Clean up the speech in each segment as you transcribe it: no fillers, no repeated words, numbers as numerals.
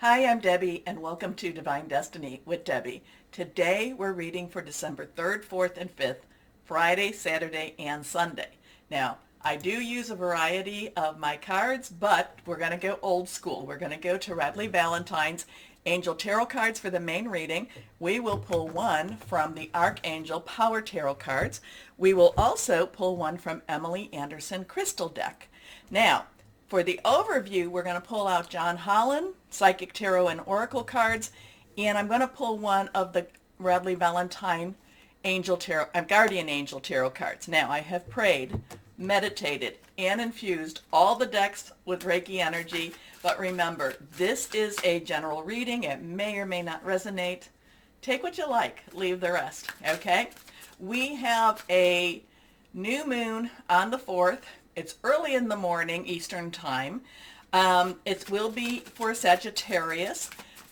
Hi, I'm Debbie, and welcome to Divine Destiny with Debbie. Today we're reading for December 3rd, 4th, and 5th, Friday, Saturday, and Sunday. Now, I do use a variety of my cards, but we're going to go old school. We're going to go to Radley Valentine's Angel Tarot cards for the main reading. We will pull one from the Archangel Power Tarot cards. We will also pull one from Emily Anderson Crystal Deck. Now, for the overview, we're going to pull out John Holland, Psychic Tarot and Oracle cards, and I'm going to pull one of the Radley Valentine Angel Tarot, Guardian Angel Tarot cards. Now, I have prayed, meditated, and infused all the decks with Reiki energy, but remember, this is a general reading. It may or may not resonate. Take what you like, leave the rest, okay? We have a new moon on the 4th. It's early in the morning, Eastern time. It will be for Sagittarius,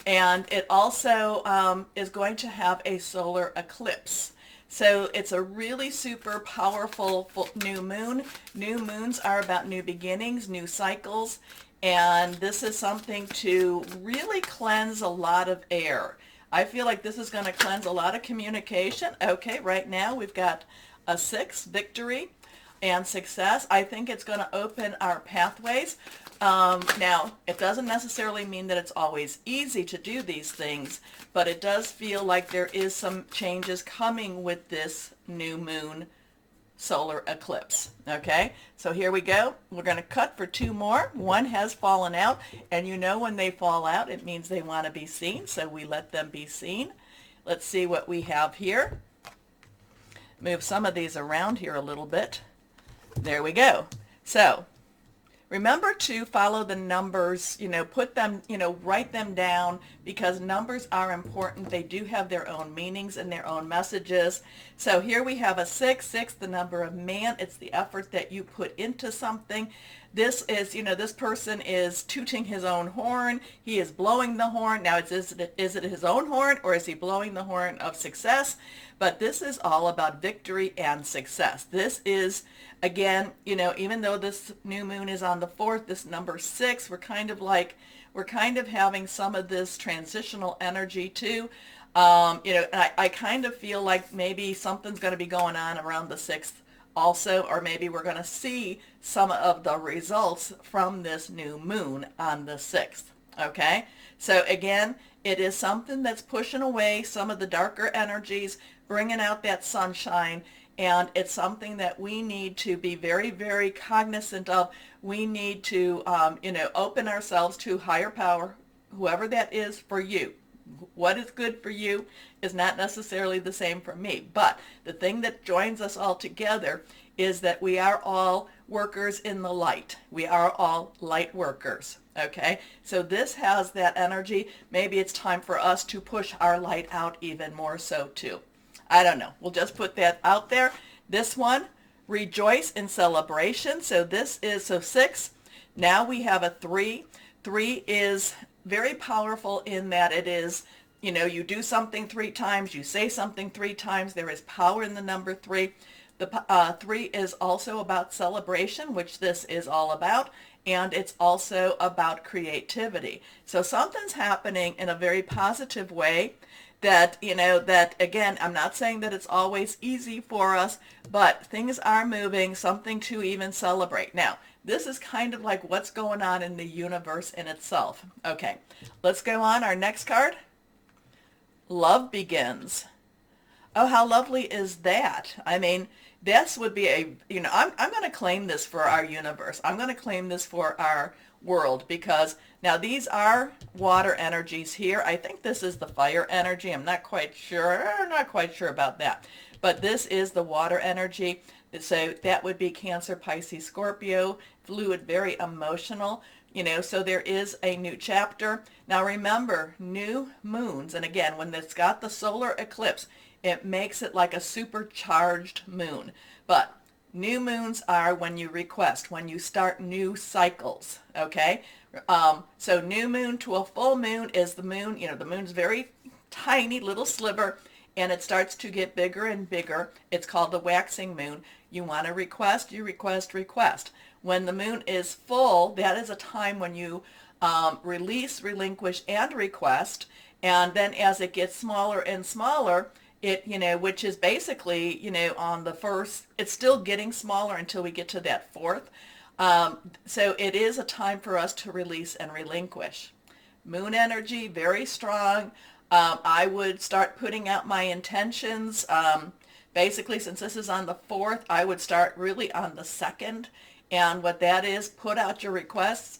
and it also is going to have a solar eclipse. So it's a really super powerful new moon. New moons are about new beginnings, new cycles, and this is something to really cleanse a lot of air. I feel like this is going to cleanse a lot of communication. Okay, right now we've got a 6, victory and success. I think it's going to open our pathways. Now, it doesn't necessarily mean that it's always easy to do these things, but it does feel like there is some changes coming with this new moon solar eclipse. Okay, so here we go. We're going to cut for 2 more. One has fallen out, and you know when they fall out, it means they want to be seen, so we let them be seen. Let's see what we have here. Move some of these around here a little bit. There we go. So remember to follow the numbers, put them, write them down, because numbers are important. They do have their own meanings and their own messages. So here we have a 6, the number of man. It's the effort that you put into something. This is, this person is tooting his own horn. He is blowing the horn. Now, is it his own horn, or is he blowing the horn of success? But this is all about victory and success. This is, again, even though this new moon is on the 4th, this number 6, we're kind of having some of this transitional energy too. I kind of feel like maybe something's going to be going on around the 6th also, or maybe we're going to see some of the results from this new moon on the 6th. Okay, so again, it is something that's pushing away some of the darker energies, bringing out that sunshine, and it's something that we need to be very, very cognizant of. We need to, open ourselves to higher power, whoever that is for you. What is good for you is not necessarily the same for me. But the thing that joins us all together is that we are all workers in the light. We are all light workers. Okay, so this has that energy. Maybe it's time for us to push our light out even more so too. I don't know. We'll just put that out there. This one, rejoice in celebration. So this is 6. Now we have a 3. 3 is very powerful in that it is, you do something 3 times, you say something 3 times. There is power in the number 3. The 3 is also about celebration, which this is all about, and it's also about creativity. So something's happening in a very positive way that, that again, I'm not saying that it's always easy for us, but things are moving, something to even celebrate. Now, this is kind of like what's going on in the universe in itself. Okay, let's go on. Our next card, love begins. Oh, how lovely is that? I mean, this would be I'm going to claim this for our universe. I'm going to claim this for our world, because now these are water energies here. I think this is the fire energy. I'm not quite sure. About that. But this is the water energy. So that would be Cancer, Pisces, Scorpio, fluid, very emotional. So there is a new chapter. Now remember, new moons, and again, when it's got the solar eclipse, it makes it like a supercharged moon. But new moons are when you request, when you start new cycles, okay? So new moon to a full moon is the moon, the moon's very tiny little sliver, and it starts to get bigger and bigger. It's called the waxing moon. You want to request, you request. When the moon is full, that is a time when you release, relinquish, and request. And then as it gets smaller and smaller, it, which is basically, on the first, it's still getting smaller until we get to that fourth. So it is a time for us to release and relinquish. Moon energy, very strong. I would start putting out my intentions. Basically, since this is on the 4th, I would start really on the 2nd. And what that is, put out your requests.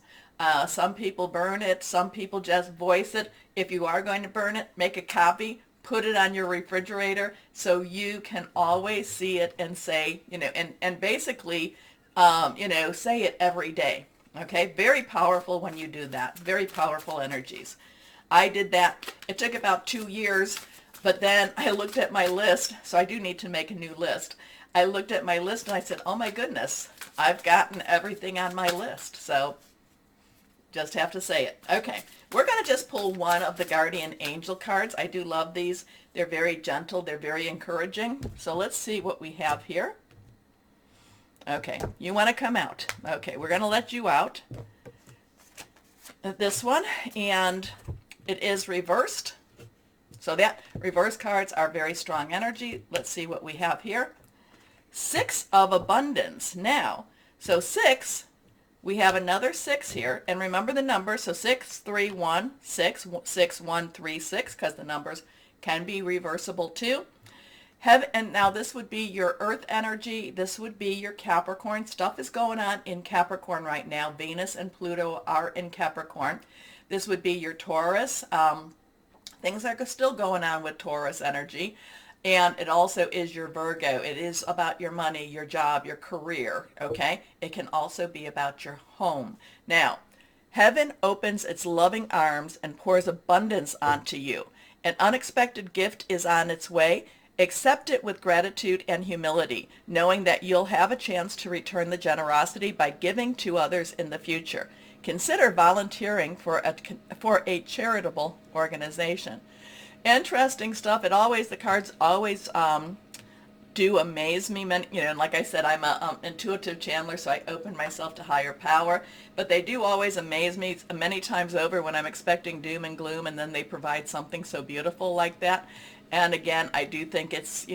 Some people burn it. Some people just voice it. If you are going to burn it, make a copy. Put it on your refrigerator so you can always see it and say, and basically, say it every day. Okay, very powerful when you do that. Very powerful energies. I did that. It took about 2 years, but then I looked at my list, so I do need to make a new list. I looked at my list and I said, oh my goodness, I've gotten everything on my list. So just have to say it. Okay, we're going to just pull one of the Guardian Angel cards. I do love these. They're very gentle. They're very encouraging. So let's see what we have here. Okay, you want to come out. Okay, we're going to let you out. This one, and it is reversed. So that reverse cards are very strong energy. Let's see what we have here. 6 of Abundance. Now, so 6, we have another 6 here. And remember the numbers. So 6, 3, 1, 6, 6, 1, 3, 6, because the numbers can be reversible too. And now this would be your earth energy. This would be your Capricorn. Stuff is going on in Capricorn right now. Venus and Pluto are in Capricorn. This would be your Taurus. Things are still going on with Taurus energy. And it also is your Virgo. It is about your money, your job, your career, okay? It can also be about your home. Now, heaven opens its loving arms and pours abundance onto you. An unexpected gift is on its way. Accept it with gratitude and humility, knowing that you'll have a chance to return the generosity by giving to others in the future. Consider volunteering for a charitable organization. Interesting stuff. The cards always do amaze me. And like I said, I'm an intuitive channeler, so I open myself to higher power. But they do always amaze me many times over when I'm expecting doom and gloom, and then they provide something so beautiful like that. And again, I do think it's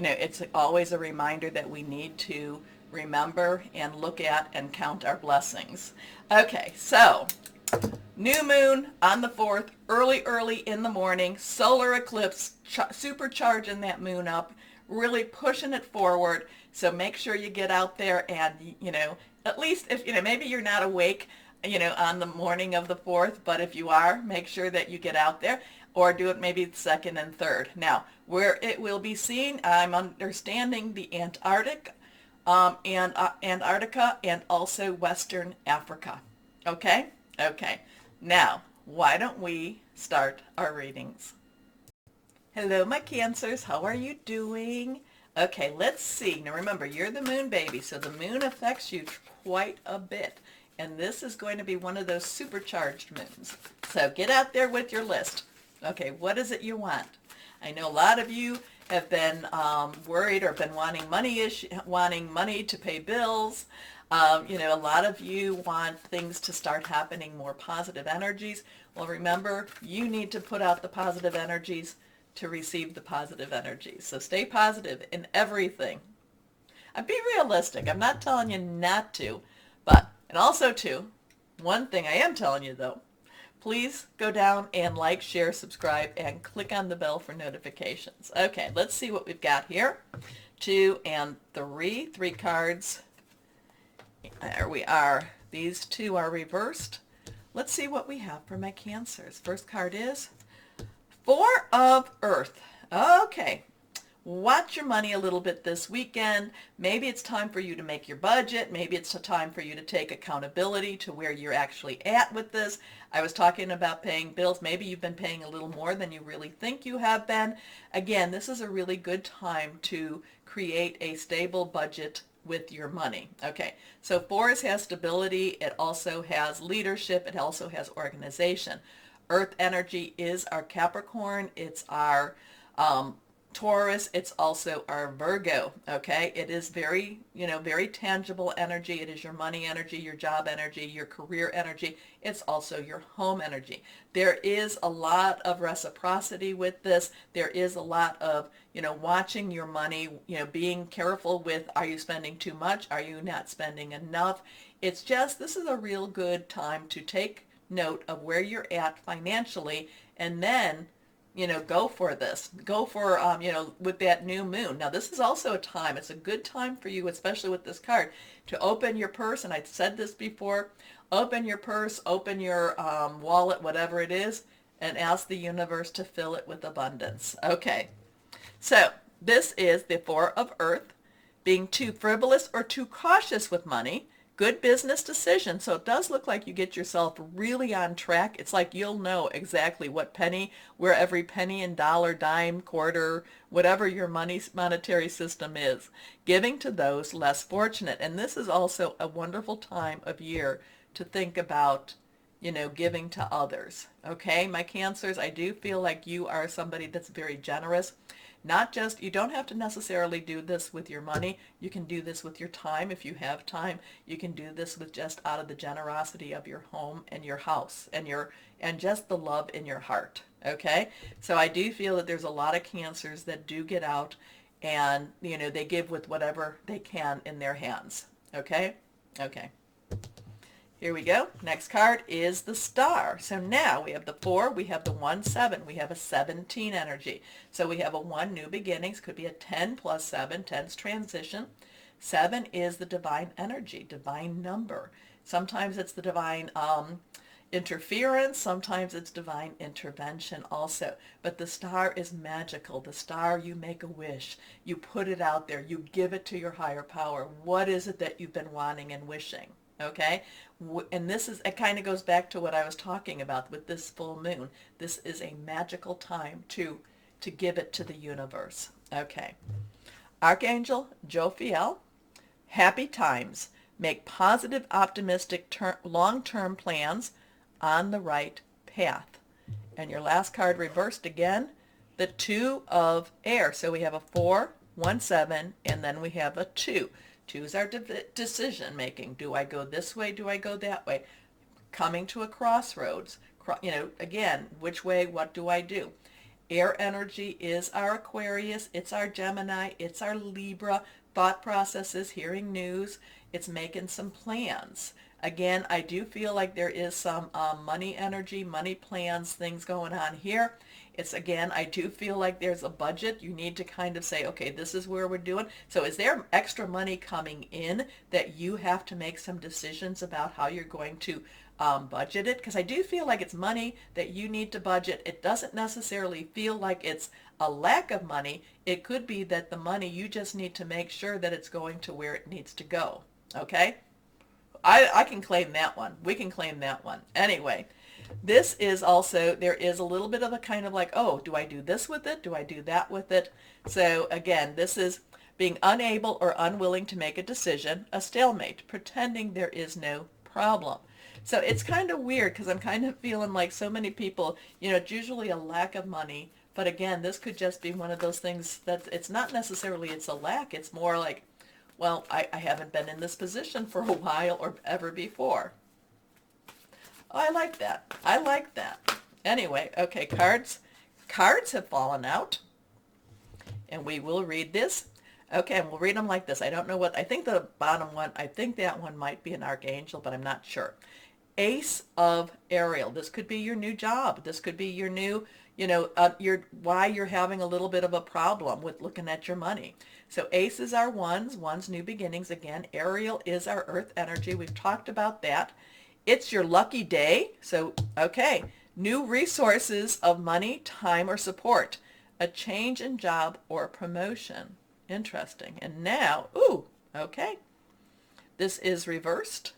always a reminder that we need to remember and look at and count our blessings. Okay, so new moon on the 4th, early in the morning, solar eclipse, supercharging that moon up, really pushing it forward. So make sure you get out there and, at least if, maybe you're not awake, on the morning of the 4th, but if you are, make sure that you get out there, or do it maybe 2nd and 3rd. Now, where it will be seen, I'm understanding the Antarctica and also Western Africa. Okay? Okay. Now, why don't we start our readings? Hello, my Cancers. How are you doing? Okay, let's see. Now remember, you're the moon baby, so the moon affects you quite a bit. And this is going to be one of those supercharged moons. So get out there with your list. Okay, what is it you want? I know a lot of you have been worried or been wanting money to pay bills. A lot of you want things to start happening, more positive energies. Well, remember, you need to put out the positive energies to receive the positive energies. So stay positive in everything. And be realistic. I'm not telling you not to, and also too, one thing I am telling you though, please go down and like, share, subscribe, and click on the bell for notifications. Okay, let's see what we've got here. 2 and 3. 3 cards. There we are. These 2 are reversed. Let's see what we have for my Cancers. First card is 4 of Earth. Okay. Watch your money a little bit this weekend. Maybe it's time for you to make your budget. Maybe it's a time for you to take accountability to where you're actually at with this. I was talking about paying bills. Maybe you've been paying a little more than you really think you have been. Again, this is a really good time to create a stable budget with your money. Okay, so 4 has stability. It also has leadership. It also has organization. Earth energy is our Capricorn. It's our Taurus, it's also our Virgo, okay? It is very, very tangible energy. It is your money energy, your job energy, your career energy. It's also your home energy. There is a lot of reciprocity with this. There is a lot of, watching your money, being careful with, are you spending too much? Are you not spending enough? It's just, this is a real good time to take note of where you're at financially, and then go for this. Go for, with that new moon. Now, this is also a time, it's a good time for you, especially with this card, to open your purse. And I said this before, open your purse, open your wallet, whatever it is, and ask the universe to fill it with abundance. Okay, so this is the Four of Earth, being too frivolous or too cautious with money. Good business decision. So it does look like you get yourself really on track. It's like you'll know exactly where every penny and dollar, dime, quarter, whatever your monetary system is, giving to those less fortunate. And this is also a wonderful time of year to think about, giving to others. Okay, my Cancers, I do feel like you are somebody that's very generous. Not just, you don't have to necessarily do this with your money. You can do this with your time if you have time. You can do this with just out of the generosity of your home and your house and just the love in your heart. Okay? So I do feel that there's a lot of Cancers that do get out and, they give with whatever they can in their hands. Okay? Okay. Here we go. Next card is the Star. So now we have the 4, we have the 1, 7. We have a 17 energy. So we have a 1, new beginnings. Could be a 10 plus 7, 10's transition. 7 is the divine energy, divine number. Sometimes it's the divine interference. Sometimes it's divine intervention also. But the Star is magical. The Star, you make a wish. You put it out there. You give it to your higher power. What is it that you've been wanting and wishing? Okay, and it kind of goes back to what I was talking about with this full moon. This is a magical time to give it to the universe. Okay, Archangel Jophiel, happy times. Make positive, optimistic, long-term plans on the right path. And your last card reversed again, the 2 of air. So we have a 4, 1, 7, and then we have a 2. 2 is our decision making. Do I go this way? Do I go that way? Coming to a crossroads. Again, which way? What do I do? Air energy is our Aquarius. It's our Gemini. It's our Libra. Thought processes, hearing news. It's making some plans. Again, I do feel like there is some money energy, money plans, things going on here. It's, again, I do feel like there's a budget. You need to kind of say, okay, this is where we're doing. So is there extra money coming in that you have to make some decisions about how you're going to budget it? Because I do feel like it's money that you need to budget. It doesn't necessarily feel like it's a lack of money. It could be that the money, you just need to make sure that it's going to where it needs to go. Okay? I can claim that one. We can claim that one. Anyway. This is also, there is a little bit of a kind of like, oh, do I do this with it? Do I do that with it? So again, this is being unable or unwilling to make a decision, a stalemate, pretending there is no problem. So it's kind of weird because I'm kind of feeling like so many people, it's usually a lack of money. But again, this could just be one of those things that it's not necessarily it's a lack. It's more like, well, I haven't been in this position for a while or ever before. Oh, I like that. I like that. Anyway, okay, cards. Cards have fallen out. And we will read this. Okay, and we'll read them like this. I don't know what, I think the bottom one, I think that one might be an archangel, but I'm not sure. Ace of Ariel. This could be your new job. This could be your new, why you're having a little bit of a problem with looking at your money. So Ace is our ones new beginnings. Again, Ariel is our earth energy. We've talked about that. It's your lucky day. So, okay, new resources of money, time, or support. A change in job or promotion. Interesting. And now, ooh, okay. This is reversed.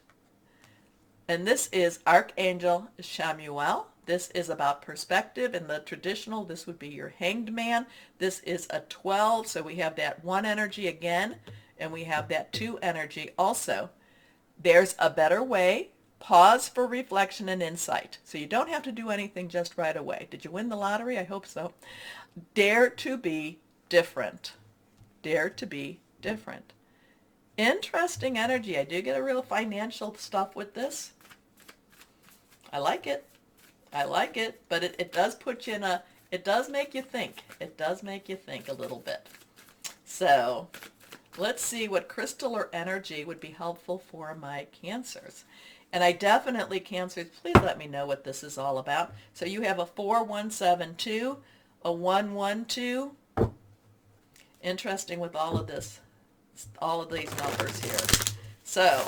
And this is Archangel Shamuel. This is about perspective. In the traditional, this would be your hanged man. This is a 12. So we have that 1 energy again, and we have that 2 energy also. There's a better way. Pause for reflection and insight. So you don't have to do anything just right away. Did you win the lottery? I hope so. Dare to be different. Dare to be different. Interesting energy. I do get a real financial stuff with this. I like it. I like it, but it does put you in a, it does make you think. It does make you think a little bit. So let's see what crystal or energy would be helpful for my Cancers. And I definitely, Cancers, please let me know what this is all about. So you have a 4172, a 112. Interesting with all of this, all of these numbers here. So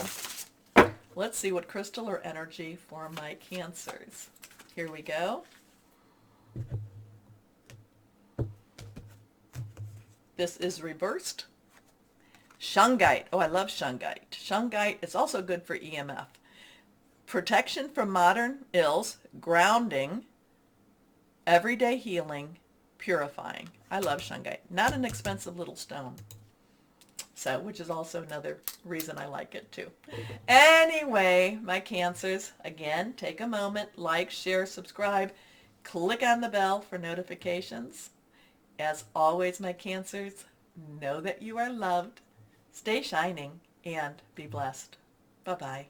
let's see what crystal or energy for my Cancers. Here we go. This is reversed. Shungite. Oh, I love Shungite. Shungite is also good for EMF. Protection from modern ills, grounding, everyday healing, purifying. I love Shungite. Not an expensive little stone. So, which is also another reason I like it too. Anyway, my Cancers, again, take a moment, like, share, subscribe, click on the bell for notifications. As always, my Cancers, know that you are loved, stay shining, and be blessed. Bye-bye.